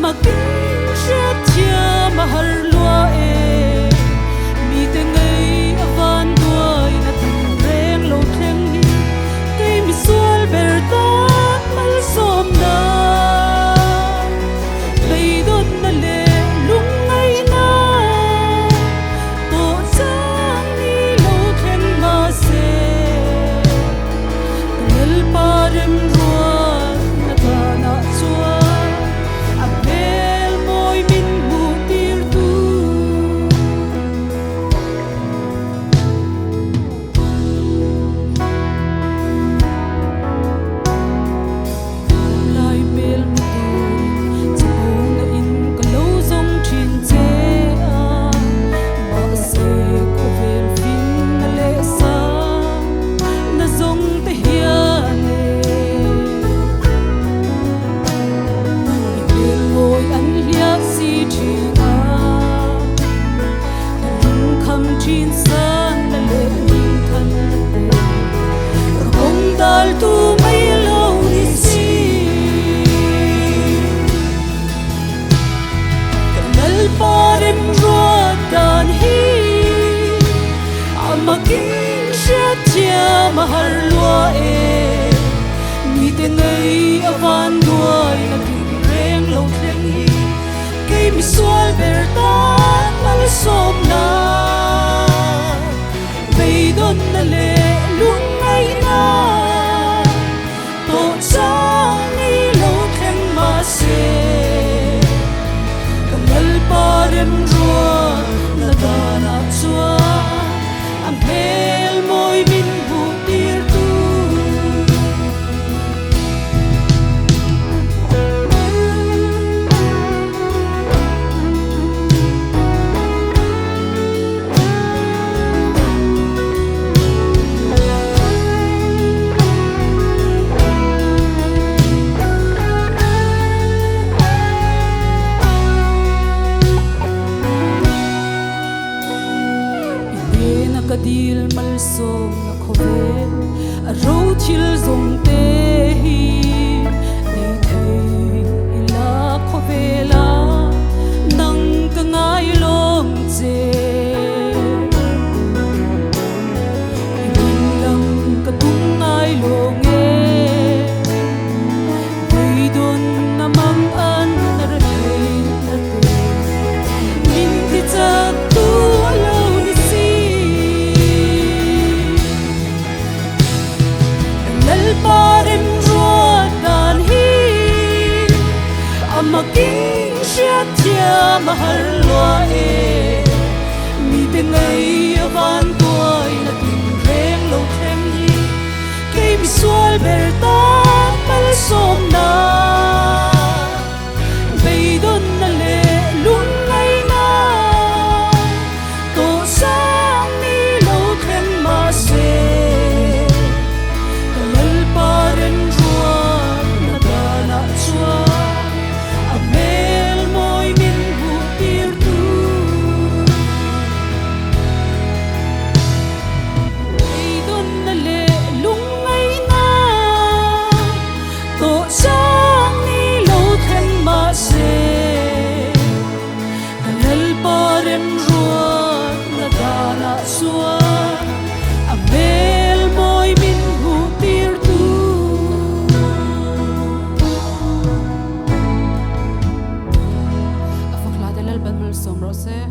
mà kinh chết chia mà hal lúa e mi te ngây van đuôi na thằng reng lâu thèm hi cây mi xuân bể ta mal xóm na bây đốt na lệ lung ngay na tổ giang ni lâu thèm mà se ngel pa rem ruột na ta na chua chín sơn đã lệ nhìn thân rồi không đal tu mấy lâu đi xí kanal pa đêm ruột đàn hi ama kinh chết chia mà hal lúa e mi te ngây avan đuôi na kinh reng lâu thèm hi cây mi xuân bể ta mal xóm na đốt na lệ lung ngay na tổ giang ni lâu thèm mà se kanal pa rem ruột na ta na chua am hel moi min bu tir tu kadil mal som na khove a ro thil zong te hi nei thei ila khove la nang ka ngai lom che ning lam ka tung ngai lo nge dei don na mang an na ra thei na te min ti cha tu pa đêm ruột đàn hi ama kinh chết chia mà hal lúa e mi te ngây van đuôi na kinh reng lâu thèm hi cây mi xuân bể ta mal xóm na bây đốt na lệ lung ngay na tổ giang ni lâu thèm mà se Som rose